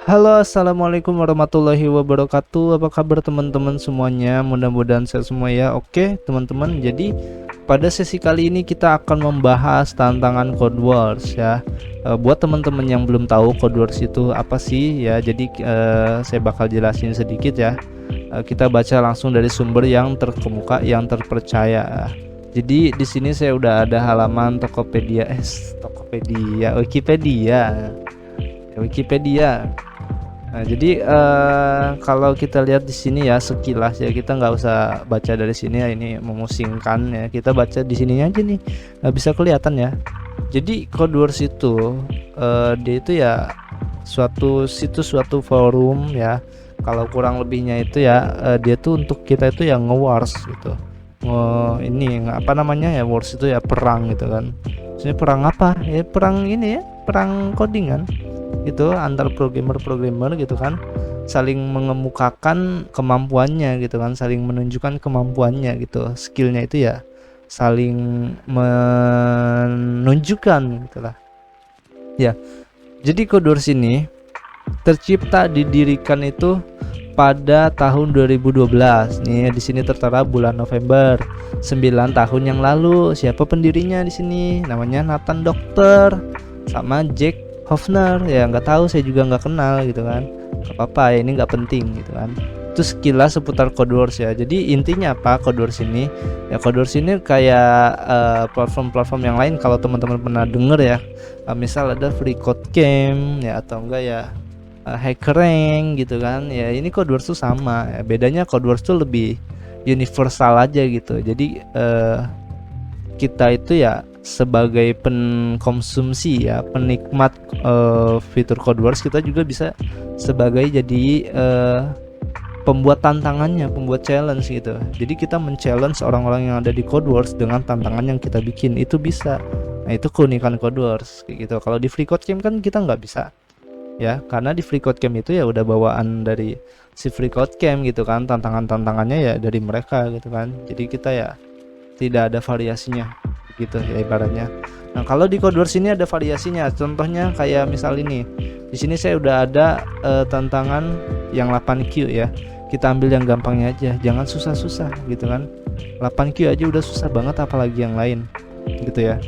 Halo, assalamualaikum warahmatullahi wabarakatuh. Apa kabar teman-teman semuanya? Mudah-mudahan sehat semua ya. Oke, teman-teman. Jadi pada sesi kali ini kita akan membahas tantangan Code Wars ya. Buat teman-teman yang belum tahu Code Wars itu apa sih ya. Jadi saya bakal jelasin sedikit ya. Kita baca langsung dari sumber yang terkemuka, yang terpercaya. Jadi di sini saya udah ada halaman Wikipedia. Nah, jadi kalau kita lihat di sini ya sekilas ya, kita nggak usah baca dari sini ya, ini memusingkan ya. Kita baca di sini aja nih, nggak bisa kelihatan ya. Jadi Code Wars itu dia itu ya suatu situs, suatu forum ya. Kalau kurang lebihnya itu ya dia tuh untuk kita itu yang nge-wars gitu. Ini apa namanya ya, wars itu ya perang gitu kan. Ini perang apa? Ya perang ini ya, perang coding kan gitu, antar programmer gitu kan, saling mengemukakan kemampuannya gitu kan, saling menunjukkan kemampuannya gitu, skillnya itu ya saling menunjukkan gitulah ya. Jadi Code Wars ini tercipta, didirikan itu pada tahun 2012 nih. Di sini tertera bulan November, 9 tahun yang lalu. Siapa pendirinya di sini? Namanya Nathan Doctor sama Jack Hofner ya, nggak tahu, saya juga nggak kenal gitu kan. Gak apa-apa ya, ini nggak penting gitu kan. Itu sekilas seputar Code Wars ya. Jadi intinya apa Code Wars ini ya? Code Wars ini kayak platform-platform yang lain kalau teman-teman pernah denger ya. Misal ada Free Code Camp ya, atau enggak ya HackerRank gitu kan ya. Ini Code Wars tuh sama ya. Bedanya Code Wars tuh lebih universal aja gitu. Jadi kita itu ya sebagai penkonsumsi ya, penikmat fitur Code Wars, kita juga bisa sebagai jadi pembuat tantangannya, pembuat challenge gitu. Jadi kita men-challenge orang-orang yang ada di Code Wars dengan tantangan yang kita bikin, itu bisa. Nah, itu keunikan Code Wars kayak gitu. Kalau di Free Code Camp kan kita nggak bisa ya, karena di Free Code Camp itu ya udah bawaan dari si Free Code Camp gitu kan, tantangannya ya dari mereka gitu kan. Jadi kita ya tidak ada variasinya gitu ya ibaratnya. Nah, kalau di Code Wars ini ada variasinya. Contohnya kayak misal ini. Di sini saya udah ada tantangan yang 8Q ya. Kita ambil yang gampangnya aja, jangan susah-susah gitu kan. 8Q aja udah susah banget, apalagi yang lain gitu ya.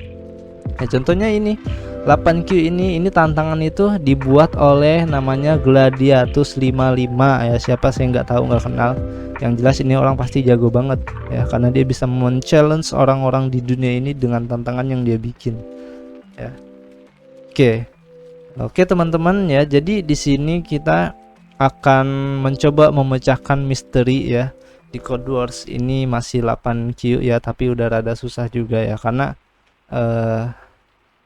Nah, contohnya ini 8Q ini tantangan itu dibuat oleh namanya Gladiatus 55 ya. Siapa saya nggak tahu, nggak kenal. Yang jelas ini orang pasti jago banget ya, karena dia bisa men-challenge orang-orang di dunia ini dengan tantangan yang dia bikin ya. Oke teman-teman ya. Jadi di sini kita akan mencoba memecahkan misteri ya. Di Code Wars ini masih 8Q ya, tapi udah rada susah juga ya, karena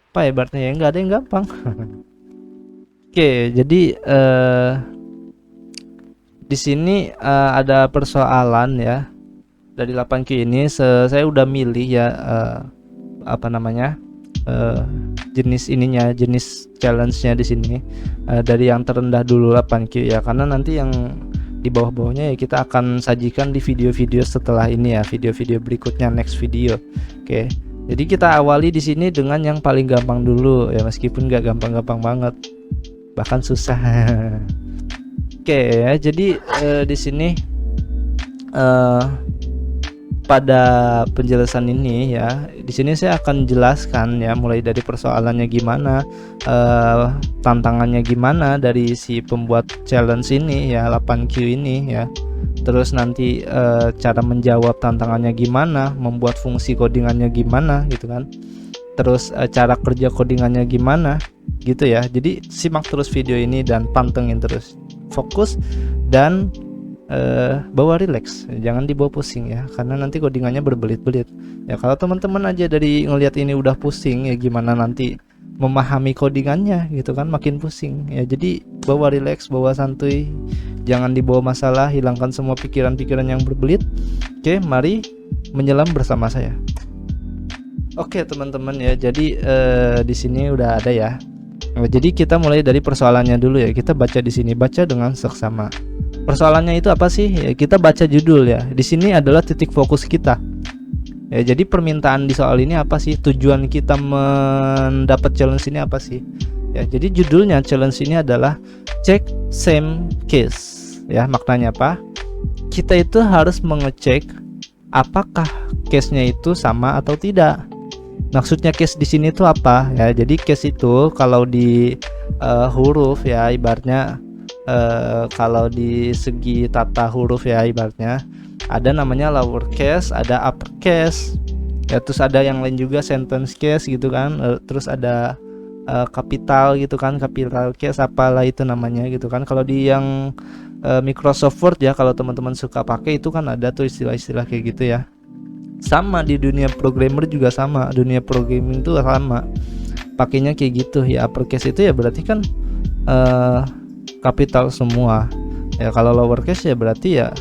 apa ya, ibaratnya ya nggak ada yang gampang. Jadi di sini ada persoalan ya. Dari 8Q ini saya udah milih ya apa namanya jenis ininya, jenis challenge-nya di sini dari yang terendah dulu 8Q ya, karena nanti yang di bawah-bawahnya ya kita akan sajikan di video-video setelah ini ya, video-video berikutnya, next video. Jadi kita awali di sini dengan yang paling gampang dulu ya, meskipun nggak gampang-gampang banget, bahkan susah. Ya, jadi di sini pada penjelasan ini ya, di sini saya akan jelaskan ya, mulai dari persoalannya gimana, tantangannya gimana dari si pembuat challenge ini ya, 8Q ini ya. Terus nanti cara menjawab tantangannya gimana, membuat fungsi codingannya gimana gitu kan. Terus cara kerja codingannya gimana gitu ya. Jadi simak terus video ini dan pantengin terus. Fokus dan bawa relax, jangan dibawa pusing ya, karena nanti codingannya berbelit-belit ya. Kalau teman-teman aja dari ngelihat ini udah pusing ya, gimana nanti memahami codingannya gitu kan, makin pusing ya. Jadi bawa relax, bawa santuy, jangan dibawa masalah, hilangkan semua pikiran-pikiran yang berbelit. Mari menyelam bersama saya. Teman-teman ya, jadi di sini udah ada ya. Jadi kita mulai dari persoalannya dulu ya. Kita baca di sini, baca dengan seksama. Persoalannya itu apa sih? Ya, kita baca judul ya. Di sini adalah titik fokus kita. Ya, jadi permintaan di soal ini apa sih? Tujuan kita mendapat challenge ini apa sih? Ya, jadi judulnya challenge ini adalah check same case. Ya, maknanya apa? Kita itu harus mengecek apakah case-nya itu sama atau tidak. Maksudnya case di sini itu apa? Ya, jadi case itu kalau di huruf ya, ibaratnya kalau di segi tata huruf ya, ibaratnya ada namanya lower case, ada upper case. Ya, terus ada yang lain juga sentence case gitu kan. Terus ada capital gitu kan, capital case apalah itu namanya gitu kan. Kalau di yang Microsoft Word ya, kalau teman-teman suka pakai itu kan ada tuh istilah-istilah kayak gitu ya. Sama di dunia programmer juga sama, dunia programming tuh sama, pakainya kayak gitu ya. Upper case itu ya berarti kan capital semua ya. Kalau lower case ya berarti ya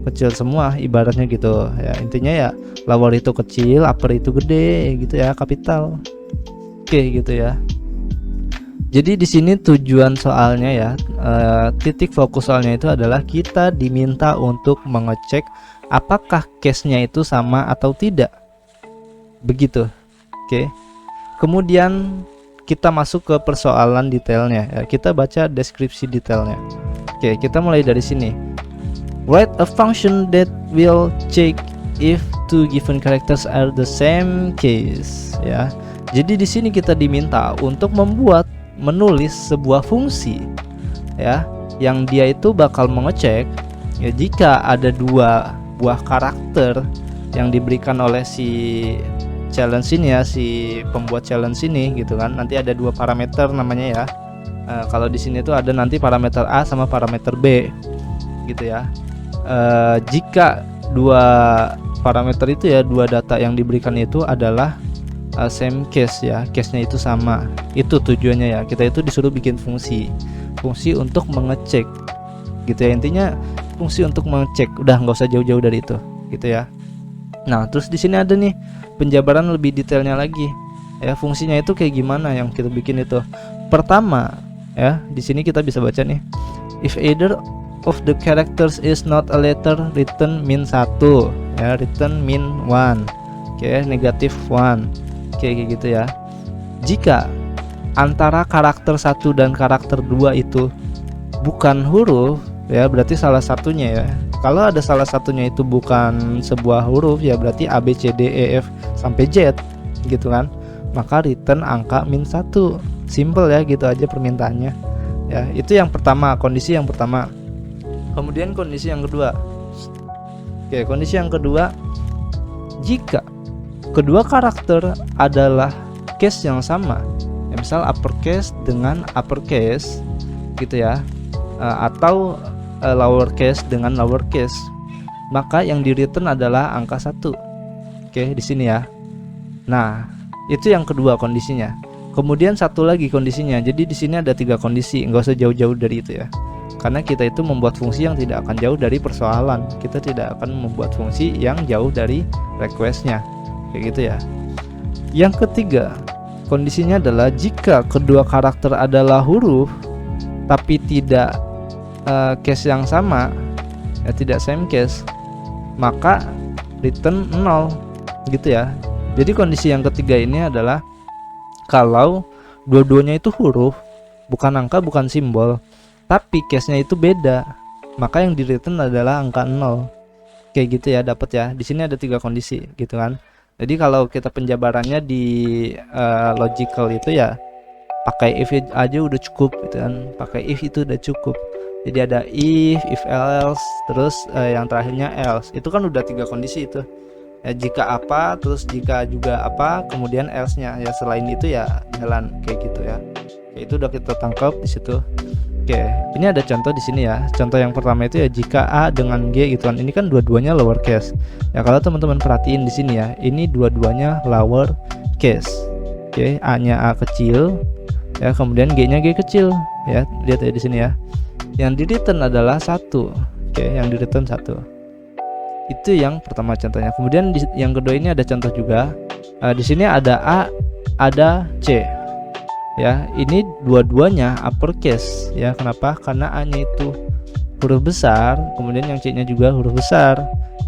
kecil semua ibaratnya gitu ya. Intinya ya lower itu kecil, upper itu gede gitu ya, capital. Oke gitu ya. Jadi di sini tujuan soalnya ya, titik fokus soalnya itu adalah kita diminta untuk mengecek apakah case-nya itu sama atau tidak. Begitu. Oke. Kemudian kita masuk ke persoalan detailnya ya. Kita baca deskripsi detailnya. Oke, kita mulai dari sini. Write a function that will check if two given characters are the same case ya. Jadi di sini kita diminta untuk menulis sebuah fungsi ya, yang dia itu bakal mengecek ya jika ada dua buah karakter yang diberikan oleh si challenge ini ya, si pembuat challenge ini gitu kan. Nanti ada dua parameter namanya ya. Kalau di sini tuh ada nanti parameter A sama parameter B gitu ya. Jika dua parameter itu ya, dua data yang diberikan itu adalah same case ya, case-nya itu sama. Itu tujuannya ya, kita itu disuruh bikin fungsi untuk mengecek gitu ya. Intinya fungsi untuk mengecek, udah nggak usah jauh-jauh dari itu gitu ya. Nah terus di sini ada nih penjabaran lebih detailnya lagi ya, fungsinya itu kayak gimana yang kita bikin itu. Pertama ya, di sini kita bisa baca nih, if either of the characters is not a letter, return min 1 ya, return min 1. Oke, negatif 1. Oke, kayak gitu ya. Jika antara karakter 1 dan karakter 2 itu bukan huruf ya, berarti salah satunya ya. Kalau ada salah satunya itu bukan sebuah huruf ya, berarti A B C D E F sampai Z gitu kan. Maka return angka min 1. Simple ya, gitu aja permintaannya. Ya, itu yang pertama, kondisi yang pertama. Kemudian kondisi yang kedua. Oke, kondisi yang kedua, jika kedua karakter adalah case yang sama ya, misal uppercase dengan uppercase gitu ya, atau lowercase dengan lowercase, maka yang di return adalah angka 1. Oke, di sini ya. Nah, itu yang kedua kondisinya. Kemudian satu lagi kondisinya. Jadi di sini ada 3 kondisi, nggak usah jauh-jauh dari itu ya. Karena kita itu membuat fungsi yang tidak akan jauh dari persoalan. Kita tidak akan membuat fungsi yang jauh dari requestnya. Kayak gitu ya. Yang ketiga, kondisinya adalah jika kedua karakter adalah huruf tapi tidak case yang sama ya, tidak same case, maka return 0 gitu ya. Jadi kondisi yang ketiga ini adalah kalau dua-duanya itu huruf, bukan angka, bukan simbol, tapi case-nya itu beda, maka yang di return adalah angka 0. Kayak gitu ya, dapat ya. Di sini ada 3 kondisi gitu kan. Jadi kalau kita penjabarannya di logical itu ya pakai if aja udah cukup gitu kan. Pakai if itu udah cukup. Jadi ada if else, terus yang terakhirnya else. Itu kan udah 3 kondisi itu. Ya, jika apa, terus jika juga apa, kemudian else-nya. Ya selain itu ya jalan kayak gitu ya. Ya itu udah kita tangkap di situ. Oke, ini ada contoh di sini ya. Contoh yang pertama itu ya jika A dengan G gitu kan. Ini kan dua-duanya lower case. Ya kalau teman-teman perhatiin di sini ya, ini dua-duanya lower case. Oke, A-nya A kecil, ya kemudian G-nya G kecil. Ya, lihat ya di sini ya. Yang di return adalah 1. Oke, yang di return 1. Itu yang pertama contohnya. Kemudian yang kedua ini ada contoh juga. Di sini ada A, ada C. Ya, ini dua-duanya uppercase ya. Kenapa? Karena A-nya itu huruf besar, kemudian yang C-nya juga huruf besar.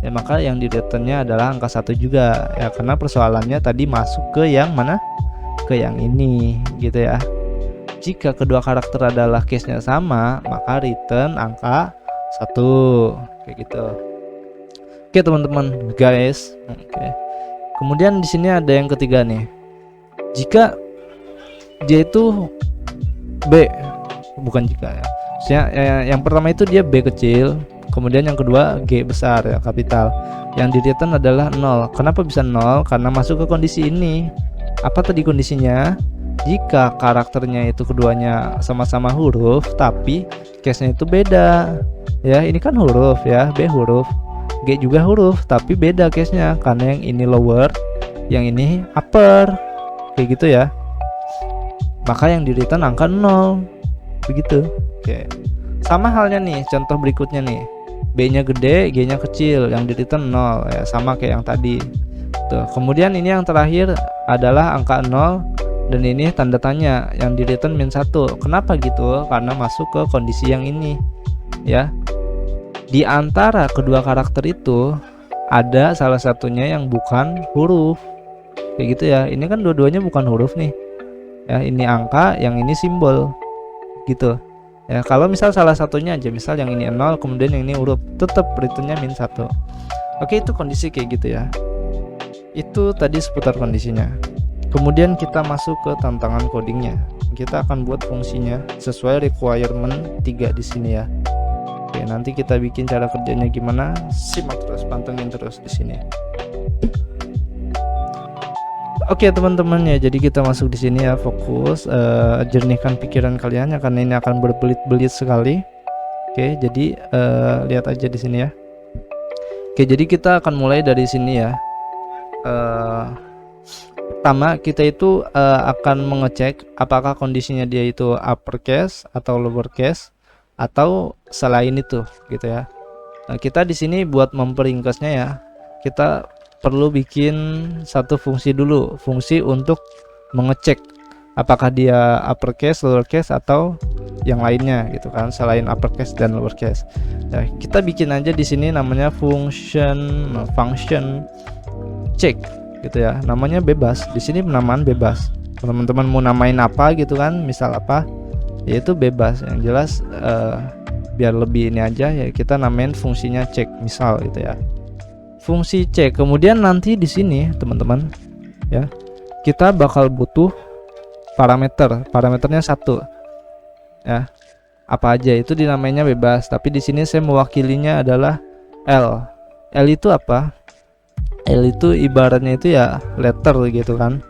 Ya, maka yang di return-nya adalah angka 1 juga. Ya, karena persoalannya tadi masuk ke yang mana? Ke yang ini gitu ya. Jika kedua karakter adalah case-nya sama, maka return angka 1 kayak gitu. Oke teman-teman guys. Oke. Kemudian di sini ada yang ketiga nih. Jika dia itu B, bukan jika ya. Maksudnya, yang pertama itu dia B kecil, kemudian yang kedua G besar ya, kapital. Yang di return adalah 0. Kenapa bisa 0? Karena masuk ke kondisi ini. Apa tadi kondisinya? Jika karakternya itu keduanya sama-sama huruf tapi case-nya itu beda. Ya, ini kan huruf ya, B huruf, G juga huruf, tapi beda case-nya karena yang ini lower, yang ini upper. Kayak gitu ya. Maka yang di return angka 0. Begitu. Oke. Sama halnya nih, contoh berikutnya nih. B-nya gede, G-nya kecil, yang di return 0 ya, sama kayak yang tadi. Tuh. Kemudian ini yang terakhir adalah angka 0 dan ini tanda tanya, yang di return -1. Kenapa gitu? Karena masuk ke kondisi yang ini. Ya. Di antara kedua karakter itu ada salah satunya yang bukan huruf. Kayak gitu ya. Ini kan dua-duanya bukan huruf nih. Ya, ini angka, yang ini simbol. Gitu. Ya, kalau misal salah satunya aja, misal yang ini 0 kemudian yang ini huruf, tetap returnnya -1. Oke, itu kondisi kayak gitu ya. Itu tadi seputar kondisinya. Kemudian kita masuk ke tantangan codingnya. Kita akan buat fungsinya sesuai requirement 3 di sini ya. Oke, nanti kita bikin cara kerjanya gimana, simak terus, pantengin terus di sini. Oke teman-teman ya, jadi kita masuk di sini ya, fokus, jernihkan pikiran kalian ya, karena ini akan berbelit-belit sekali. Oke, jadi lihat aja di sini ya. Oke, jadi kita akan mulai dari sini ya. Pertama kita itu akan mengecek apakah kondisinya dia itu uppercase atau lowercase atau selain itu gitu ya. Nah, kita di sini buat memperingkasnya ya, kita perlu bikin satu fungsi dulu, fungsi untuk mengecek apakah dia uppercase, lowercase atau yang lainnya gitu kan, selain uppercase dan lowercase. Nah, kita bikin aja di sini namanya function check gitu ya, namanya bebas. Di sini penamaan bebas. Teman-teman mau namain apa gitu kan, misal apa, yaitu bebas. Yang jelas biar lebih ini aja ya, kita namain fungsinya check misal gitu ya. Fungsi cek. Kemudian nanti di sini teman-teman ya, kita bakal butuh parameternya 1 ya. Apa aja itu dinamainya bebas, tapi di sini saya mewakilinya adalah L. L itu apa? L itu ibaratnya itu ya letter gitu kan.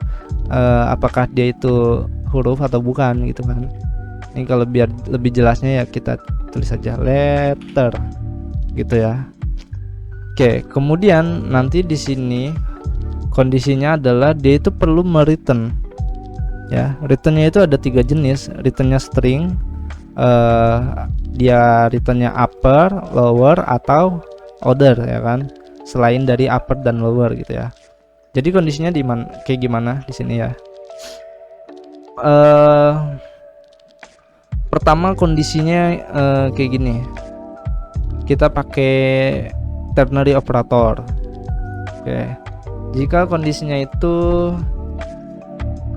Apakah dia itu huruf atau bukan gitu kan. Ini kalau biar lebih jelasnya ya kita tulis saja letter gitu ya. Oke, kemudian nanti di sini kondisinya adalah dia itu perlu mereturn ya. Returnnya itu ada 3 jenis. Returnnya string, dia returnnya upper, lower atau order ya kan, selain dari upper dan lower gitu ya. Jadi kondisinya di mana, kayak gimana di sini ya. Pertama kondisinya kayak gini. Kita pakai ternary operator. Oke. Jika kondisinya itu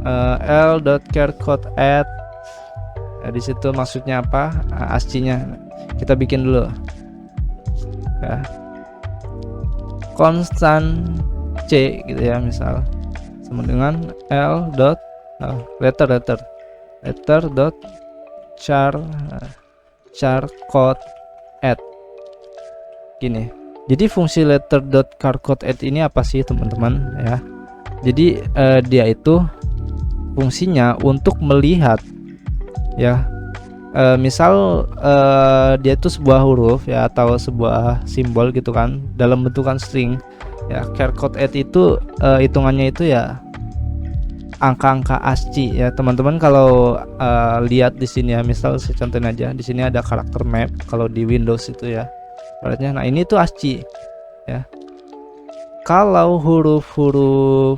l.charCode_add, ya, di situ maksudnya apa? ASCII-nya kita bikin dulu. Ya. Constant C gitu ya, misal sama dengan letter.charCode_add gini. Jadi fungsi letter.charCode_add ini apa sih teman-teman ya? Jadi dia itu fungsinya untuk melihat ya, misal dia itu sebuah huruf ya atau sebuah simbol gitu kan dalam bentukan string ya. charCode_add itu hitungannya itu ya angka-angka ASCII ya teman-teman. Kalau lihat di sini ya, misal saya contohin aja, di sini ada karakter map kalau di Windows itu ya. Nah ini tuh ASCII ya. Kalau huruf-huruf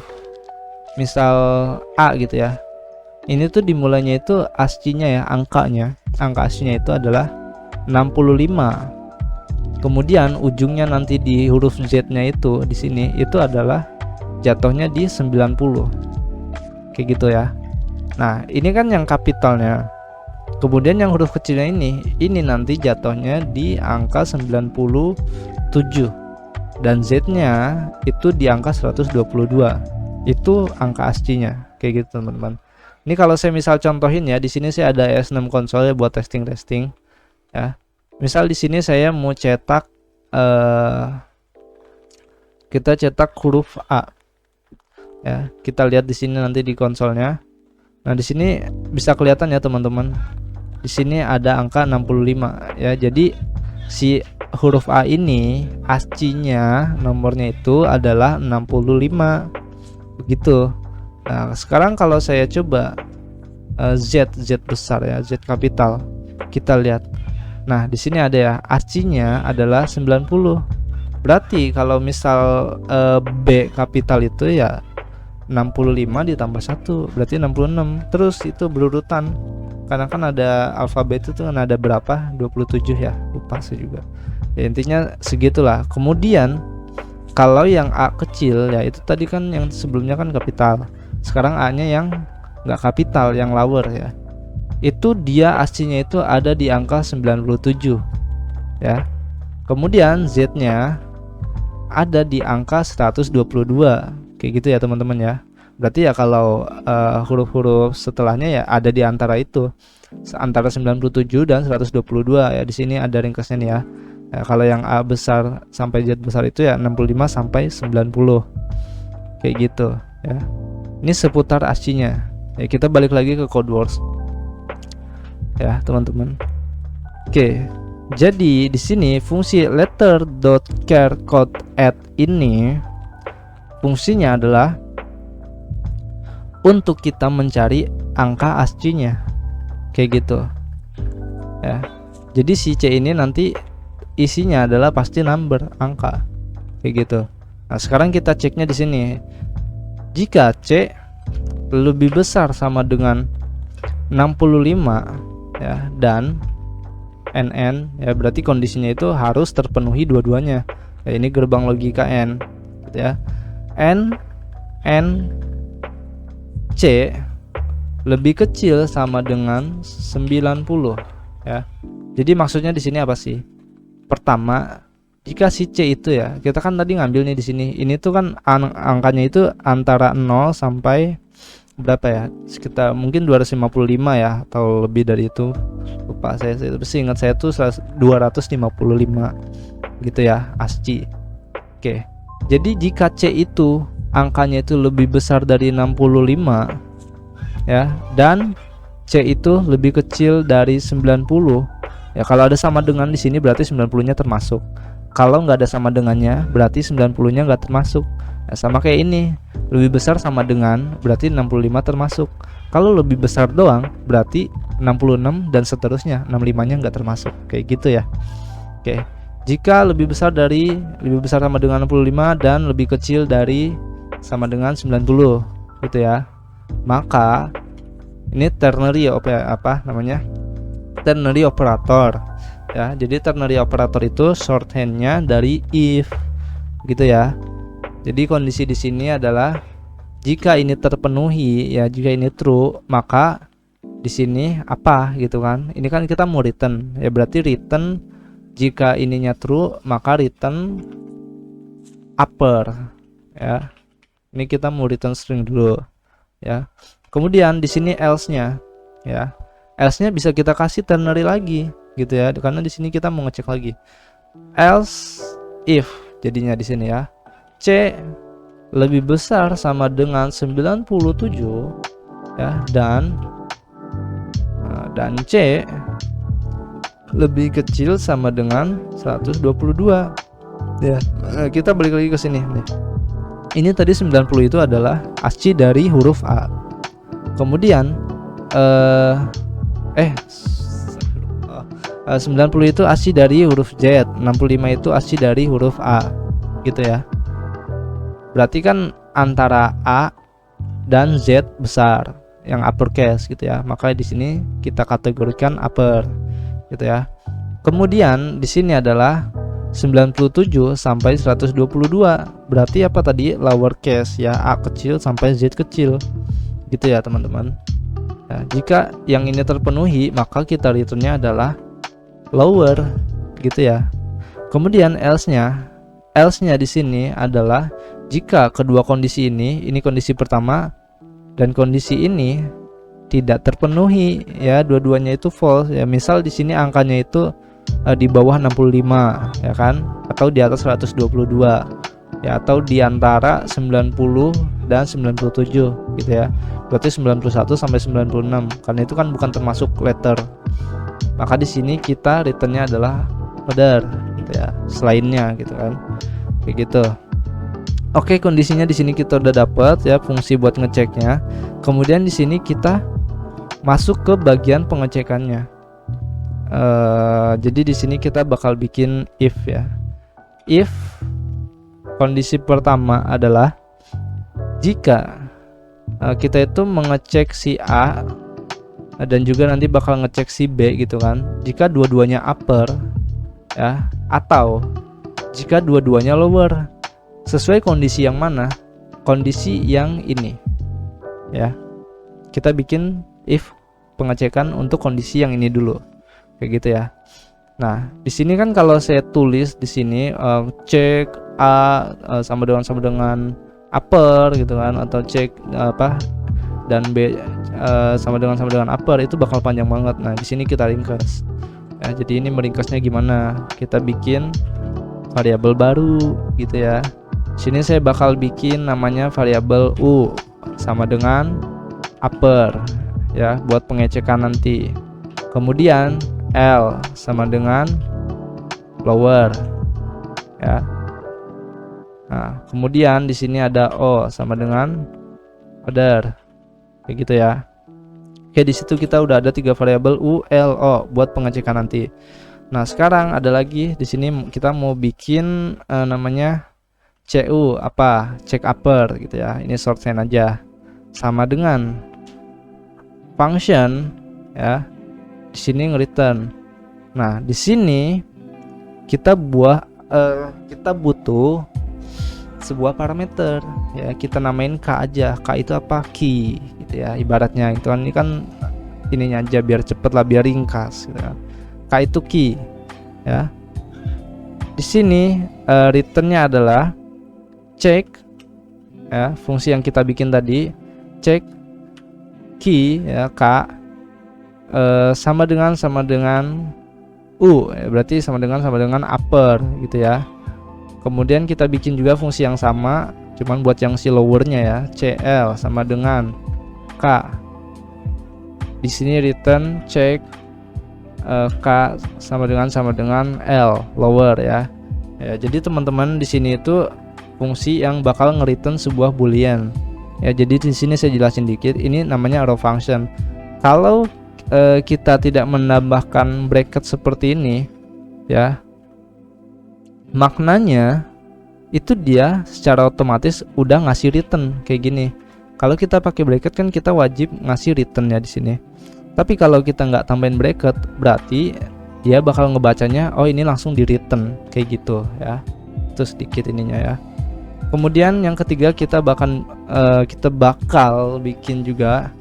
misal A gitu ya, ini tuh dimulainya itu ASCII-nya ya, angkanya. Angka ASCII-nya itu adalah 65. Kemudian ujungnya nanti di huruf Z-nya itu di sini itu adalah jatuhnya di 90. Kayak gitu ya. Nah, ini kan yang kapitalnya. Kemudian yang huruf kecilnya ini nanti jatuhnya di angka 97 dan Z-nya itu di angka 122. Itu angka ASCII-nya. Kayak gitu, teman-teman. Ini kalau saya misal contohin ya, di sini saya ada S6 konsol ya buat testing ya. Misal di sini saya mau cetak kita cetak huruf A. Ya, kita lihat di sini nanti di konsolnya. Nah, di sini bisa kelihatan ya, teman-teman. Di sini ada angka 65 ya. Jadi si huruf A ini ASCII-nya nomornya itu adalah 65. Begitu. Nah, sekarang kalau saya coba Z besar ya, Z kapital. Kita lihat. Nah, di sini ada ya, ASCII-nya adalah 90. Berarti kalau misal B kapital itu ya 65 ditambah 1 berarti 66. Terus itu berurutan. Karena kan ada alfabet itu kan ada berapa? 27 ya. Lupa saya juga. Ya, intinya segitulah. Kemudian kalau yang A kecil ya, itu tadi kan yang sebelumnya kan kapital. Sekarang A-nya yang nggak kapital, yang lower ya. Itu dia ASCII-nya itu ada di angka 97 ya. Kemudian Z-nya ada di angka 122. Kayak gitu ya, teman-teman ya. Berarti ya kalau huruf-huruf setelahnya ya ada di antara itu. Antara 97 dan 122 ya. Di sini ada ringkasnya nih ya. Ya, kalau yang A besar sampai Z besar itu ya 65 sampai 90. Kayak gitu ya. Ini seputar ASCII-nya. Ya, kita balik lagi ke CodeWorks. Ya, teman-teman. Oke. Jadi di sini fungsi letter.charCodeAdd ini fungsinya adalah untuk kita mencari angka ASCII-nya. Kayak gitu. Ya. Jadi si C ini nanti isinya adalah pasti number, angka. Kayak gitu. Nah, sekarang kita ceknya di sini. Jika C lebih besar sama dengan 65 ya, dan NN ya, berarti kondisinya itu harus terpenuhi dua-duanya. Ya, ini gerbang logika N gitu ya. N C lebih kecil sama dengan 90 ya. Jadi maksudnya di sini apa sih? Pertama, jika si C itu ya, kita kan tadi ngambil nih di sini. Ini tuh kan angkanya itu antara 0 sampai berapa ya? Sekitar mungkin 255 ya, atau lebih dari itu. Lupa saya sih ingat saya tuh 255 gitu ya, ASCII. Oke. Jadi jika C itu angkanya itu lebih besar dari 65 ya, dan C itu lebih kecil dari 90 ya, kalau ada sama dengan di sini berarti 90-nya termasuk. Kalau nggak ada sama dengannya berarti 90-nya nggak termasuk. Nah, sama kayak ini, lebih besar sama dengan berarti 65 termasuk. Kalau lebih besar doang berarti 66 dan seterusnya, 65-nya nggak termasuk. Kayak gitu ya. Oke. Jika lebih besar sama dengan 65 dan lebih kecil dari sama dengan 90 gitu ya, maka ini ternary ternary operator ya. Jadi ternary operator itu shorthandnya dari if gitu ya. Jadi kondisi di sini adalah jika ini terpenuhi ya, jika ini true, maka di sini apa gitu kan. Ini kan kita mau return ya, berarti return jika ininya true maka return upper ya. Ini kita mau return string dulu ya. Kemudian di sini else-nya ya. Else-nya bisa kita kasih ternary lagi gitu ya, karena di sini kita mau ngecek lagi. Else if jadinya di sini ya. C lebih besar sama dengan 97 ya, dan C lebih kecil sama dengan 122 ya. Kita balik lagi ke sini nih. Ini tadi 90 itu adalah ASCII dari huruf A. Kemudian 90 itu ASCII dari huruf Z, 65 itu ASCII dari huruf A gitu ya. Berarti kan antara A dan Z besar, yang uppercase gitu ya. Maka di sini kita kategorikan upper gitu ya. Kemudian di sini adalah 97 sampai 122. Berarti apa tadi? Lowercase ya, A kecil sampai Z kecil. Gitu ya, teman-teman. Nah, jika yang ini terpenuhi, maka kita returnnya adalah lower, gitu ya. Kemudian else-nya di sini adalah jika kedua kondisi ini kondisi pertama dan kondisi ini tidak terpenuhi, ya, dua-duanya itu false, ya. Misal di sini angkanya itu di bawah 65, ya kan, atau di atas 122, ya, atau di antara 90 dan 97, gitu ya. Berarti 91 sampai 96, karena itu kan bukan termasuk letter. Maka di sini kita returnnya adalah other, gitu ya, selainnya, gitu kan, kayak gitu. Oke, kondisinya di sini kita udah dapat, ya, fungsi buat ngeceknya. Kemudian di sini kita masuk ke bagian pengecekannya. Jadi di sini kita bakal bikin if, ya. If kondisi pertama adalah jika kita itu mengecek si A dan juga nanti bakal ngecek si B, gitu kan. Jika dua-duanya upper, ya, atau jika dua-duanya lower. Sesuai kondisi yang mana? Kondisi yang ini, ya. Kita bikin if pengecekan untuk kondisi yang ini dulu, kayak gitu ya. Nah, di sini kan kalau saya tulis di sini cek A sama dengan upper, gitu kan, atau cek dan B sama dengan upper, itu bakal panjang banget. Nah, di sini kita ringkas, ya. Jadi ini meringkasnya gimana? Kita bikin variabel baru, gitu ya. Di sini saya bakal bikin namanya variabel U sama dengan upper, ya, buat pengecekan nanti. Kemudian L sama dengan lower, ya. Nah, kemudian di sini ada O sama dengan other, kayak gitu ya. Oke, di situ kita udah ada 3 variabel U, L, O buat pengecekan nanti. Nah, sekarang ada lagi di sini kita mau bikin namanya CU, check upper, gitu ya. Ini short sign aja, sama dengan function, ya. Di sini nge-return. Nah, di sini kita butuh sebuah parameter, ya. Kita namain K aja. K itu apa? Key, gitu ya. Ibaratnya itu kan, ini kan ininya aja biar cepet lah, biar ringkas, gitu kan. K itu key, ya. Di sini returnnya adalah check, ya, fungsi yang kita bikin tadi, check key, ya, K sama dengan U, ya, berarti sama dengan upper, gitu ya. Kemudian kita bikin juga fungsi yang sama, cuman buat yang si lowernya, ya, CL sama dengan K. Di sini return check K sama dengan L lower, ya. Ya, jadi teman-teman di sini itu fungsi yang bakal nge-return sebuah boolean, ya. Jadi di sini saya jelasin dikit, ini namanya arrow function. Kalau kita tidak menambahkan bracket seperti ini, ya, maknanya itu dia secara otomatis udah ngasih return kayak gini. Kalau kita pakai bracket kan kita wajib ngasih return, ya, di sini. Tapi kalau kita nggak tambahin bracket, berarti dia bakal ngebacanya, oh ini langsung di return kayak gitu, ya. Itu sedikit ininya, ya. Kemudian yang ketiga kita bakal bikin juga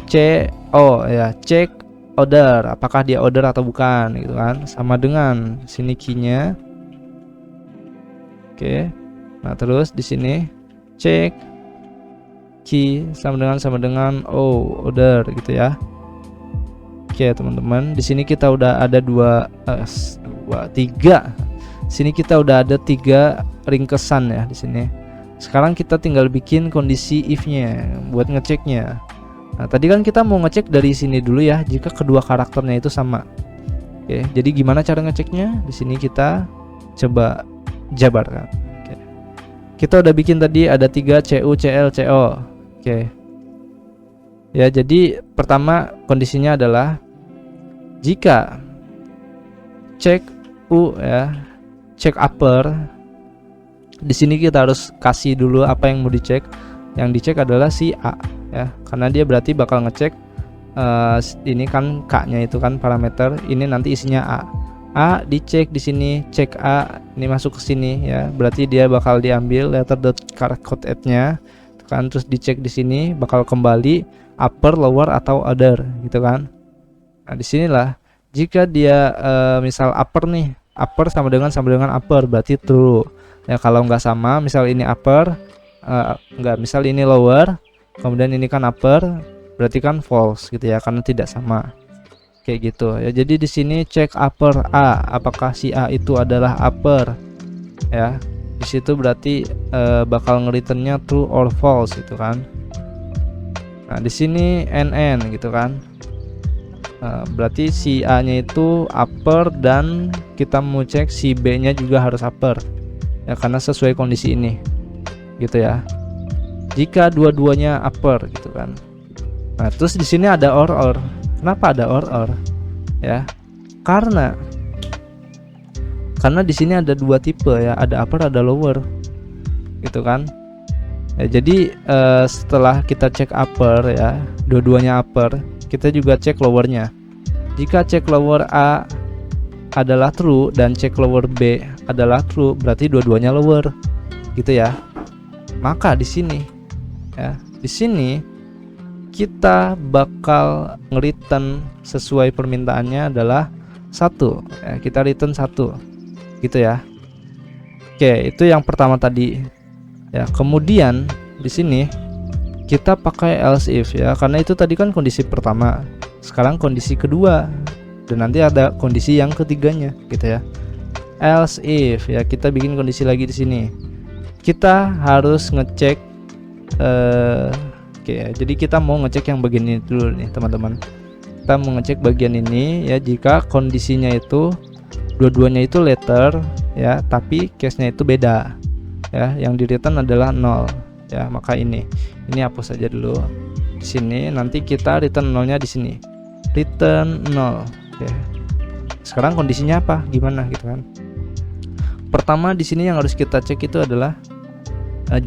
CO, ya, check order, apakah dia order atau bukan, gitu kan, sama dengan sini key-nya. Oke. Nah, terus di sini check key sama dengan order, gitu ya. Oke, teman-teman, di sini kita udah ada 3. Sini kita udah ada 3 ringkesan, ya, di sini. Sekarang kita tinggal bikin kondisi if-nya buat ngeceknya. Nah, tadi kan kita mau ngecek dari sini dulu, ya, jika kedua karakternya itu sama. Oke, jadi gimana cara ngeceknya? Di sini kita coba jabarkan. Oke. Kita udah bikin tadi ada 3 CU, CL, CO. Oke. Ya, jadi pertama kondisinya adalah jika check U, ya, check upper. Di sini kita harus kasih dulu apa yang mau dicek. Yang dicek adalah si A, ya, karena dia berarti bakal ngecek ini kan K-nya itu kan parameter, ini nanti isinya A. A dicek di sini, cek A ini masuk ke sini, ya, berarti dia bakal diambil letter.code@nya kan, terus dicek di sini bakal kembali upper, lower atau other gitu kan. Nah, disinilah jika dia misal upper nih, upper sama dengan upper berarti true. Ya kalau nggak sama, misal ini upper, nggak, misal ini lower, kemudian ini kan upper, berarti kan false gitu ya, karena tidak sama. Kayak gitu ya. Jadi di sini cek upper A, apakah si A itu adalah upper ya. Di situ berarti bakal nge-returnnya true or false gitu kan. Nah, di sini NN gitu kan. Berarti si A-nya itu upper dan kita mau cek si B-nya juga harus upper. Ya karena sesuai kondisi ini. Gitu ya. Jika dua-duanya upper gitu kan. Nah, terus di sini ada or. Kenapa ada or? Ya. Karena di sini ada dua tipe ya, ada upper ada lower. Gitu kan. Ya, jadi setelah kita cek upper ya, dua-duanya upper, kita juga cek lowernya. Jika cek lower A adalah true dan cek lower B adalah true, berarti dua-duanya lower, gitu ya. Maka di sini, ya, di sini kita bakal nge-return sesuai permintaannya adalah 1. Ya, kita return 1, gitu ya. Oke, itu yang pertama tadi. Ya, kemudian di sini kita pakai else if ya, karena itu tadi kan kondisi pertama. Sekarang kondisi kedua dan nanti ada kondisi yang ketiganya gitu ya. Else if ya, kita bikin kondisi lagi di sini. Kita harus ngecek oke ya. Jadi kita mau ngecek yang bagian ini dulu nih, teman-teman. Kita mau ngecek bagian ini ya, jika kondisinya itu dua-duanya itu letter ya, tapi case-nya itu beda. Ya, yang di return adalah 0 ya, maka ini hapus saja dulu di sini. Nanti kita return 0-nya di sini, return 0. Oke, sekarang kondisinya apa, gimana gitu kan. Pertama di sini yang harus kita cek itu adalah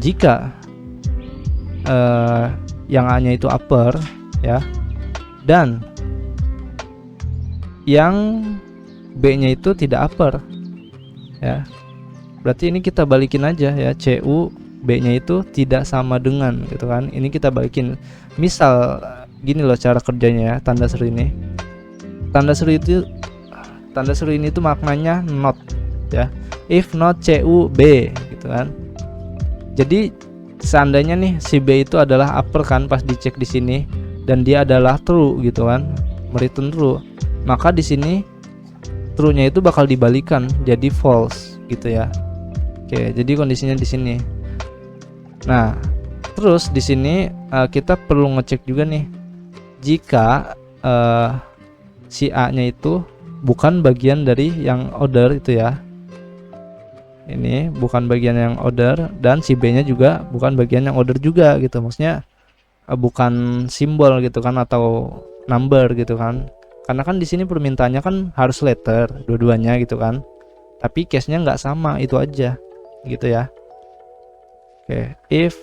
jika yang A-nya itu upper ya, dan yang B-nya itu tidak upper ya, berarti ini kita balikin aja ya, CU B-nya itu tidak sama dengan gitu kan. Ini kita balikin. Misal gini loh cara kerjanya ya, tanda seru ini. Tanda seru ini tuh maknanya not ya. If not CU B gitu kan. Jadi seandainya nih si B itu adalah upper kan pas dicek di sini dan dia adalah true gitu kan, mereturn true, maka di sini true-nya itu bakal dibalikan jadi false gitu ya. Oke, jadi kondisinya di sini. Nah, terus di sini kita perlu ngecek juga nih, jika si A-nya itu bukan bagian dari yang order itu ya. Ini bukan bagian yang order dan si B-nya juga bukan bagian yang order juga gitu. Maksudnya bukan simbol gitu kan atau number gitu kan. Karena kan di sini permintaannya kan harus letter dua-duanya gitu kan. Tapi case-nya nggak sama, itu aja gitu ya. Oke, if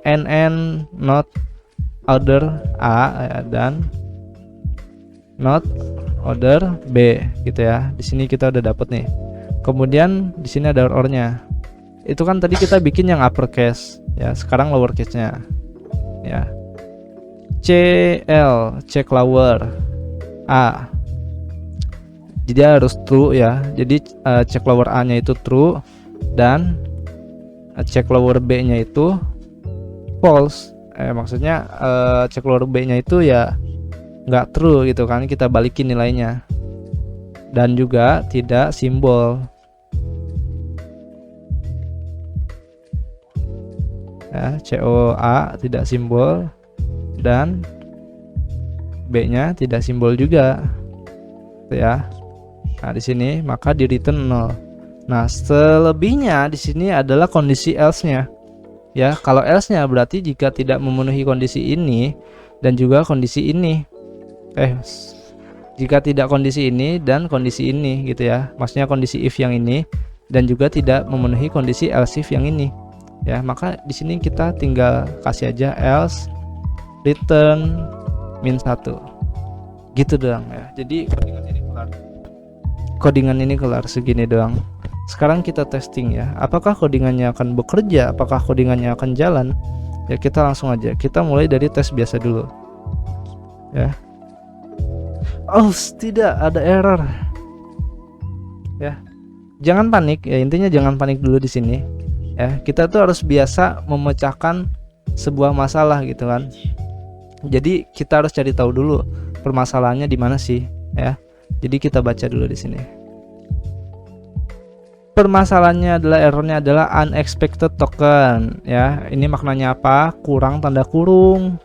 NN not order A dan not order B gitu ya. Di sini kita udah dapet nih. Kemudian di sini ada or-nya. Itu kan tadi kita bikin yang uppercase ya, sekarang lowercase-nya. Ya. CL check lower A. Jadi harus true ya. Jadi check lower A-nya itu true dan check lower B-nya itu false. Maksudnya check lower B-nya itu ya nggak true gitu kan, kita balikin nilainya. Dan juga tidak simbol. Ya, COA tidak simbol dan B-nya tidak simbol juga. Ya. Nah, di sini maka di return 0. Nah, selebihnya di sini adalah kondisi else-nya. Ya, kalau else-nya berarti jika tidak memenuhi kondisi ini dan juga kondisi ini. Jika tidak kondisi ini dan kondisi ini gitu ya. Maksudnya kondisi if yang ini dan juga tidak memenuhi kondisi else if yang ini. Ya, maka di sini kita tinggal kasih aja else return -1. Gitu doang ya. Jadi codingan ini kelar segini doang. Sekarang kita testing ya, apakah codingannya akan bekerja, apakah codingannya akan jalan. Ya kita langsung aja, kita mulai dari tes biasa dulu ya. Oh tidak, ada error ya. Jangan panik ya, intinya jangan panik dulu di sini ya. Kita tuh harus biasa memecahkan sebuah masalah gitu kan. Jadi kita harus cari tahu dulu permasalahannya di mana sih ya. Jadi kita baca dulu di sini. Permasalahannya adalah, errornya adalah unexpected token ya. Ini maknanya apa? Kurang tanda kurung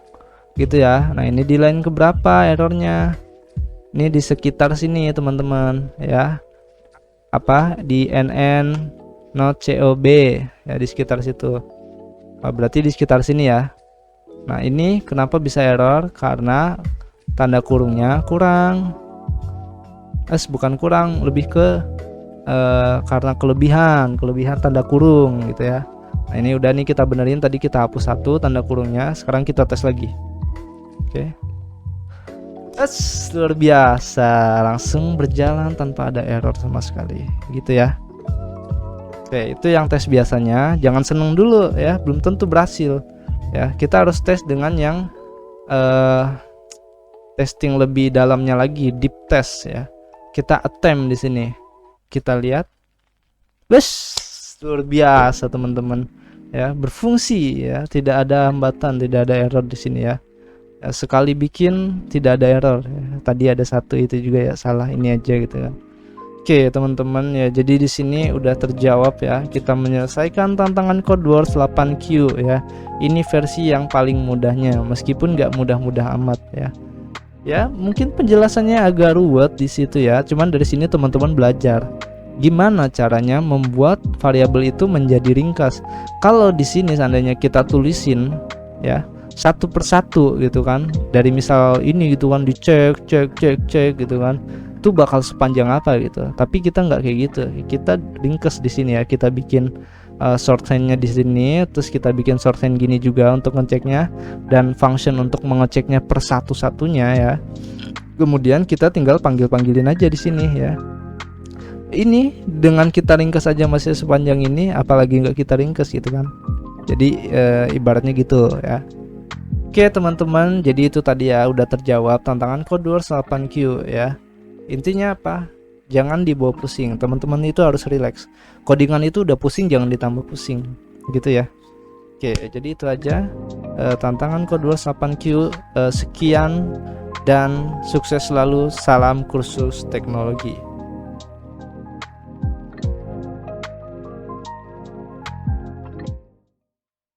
gitu ya. Nah ini di line keberapa errornya? Ini di sekitar sini teman-teman ya. Apa di NN not COB ya, di sekitar situ. Berarti di sekitar sini ya. Nah ini kenapa bisa error? Karena tanda kurungnya kurang. Bukan kurang, lebih ke karena kelebihan tanda kurung gitu ya. Nah ini udah nih kita benerin, tadi kita hapus satu tanda kurungnya, sekarang kita tes lagi. Oke. Luar biasa, langsung berjalan tanpa ada error sama sekali gitu ya. Oke, itu yang tes biasanya. Jangan seneng dulu ya, belum tentu berhasil ya. Kita harus tes dengan yang testing lebih dalamnya lagi, deep test ya. Kita attempt di sini. Kita lihat, luar biasa teman-teman ya, berfungsi ya, tidak ada hambatan, tidak ada error di sini ya. Sekali bikin tidak ada error ya. Tadi ada satu itu juga ya salah, ini aja gitu kan. Oke teman-teman ya, jadi di sini udah terjawab ya. Kita menyelesaikan tantangan Codewars 8Q ya. Ini versi yang paling mudahnya, meskipun nggak mudah-mudah amat ya. Ya mungkin penjelasannya agak ruwet di situ ya, cuman dari sini teman-teman belajar gimana caranya membuat variabel itu menjadi ringkas. Kalau di sini seandainya kita tulisin ya satu persatu gitu kan, dari misal ini gitu kan, dicek gitu kan, itu bakal sepanjang apa gitu. Tapi kita nggak kayak gitu, kita ringkas di sini ya. Kita bikin shorthandnya di sini, terus kita bikin shorthand gini juga untuk ngeceknya, dan function untuk mengeceknya per satu-satunya ya. Kemudian kita tinggal panggilin aja di sini ya. Ini dengan kita ringkas aja masih sepanjang ini, apalagi nggak kita ringkas gitu kan. Jadi ibaratnya gitu ya. Oke teman-teman, jadi itu tadi ya, udah terjawab tantangan Codewars 8Q ya. Intinya apa? Jangan dibawa pusing, teman-teman itu harus relax. Codingan itu udah pusing, jangan ditambah pusing gitu ya. Oke, jadi itu aja tantangan Codewars 8Q. Sekian dan sukses selalu, salam kursus teknologi.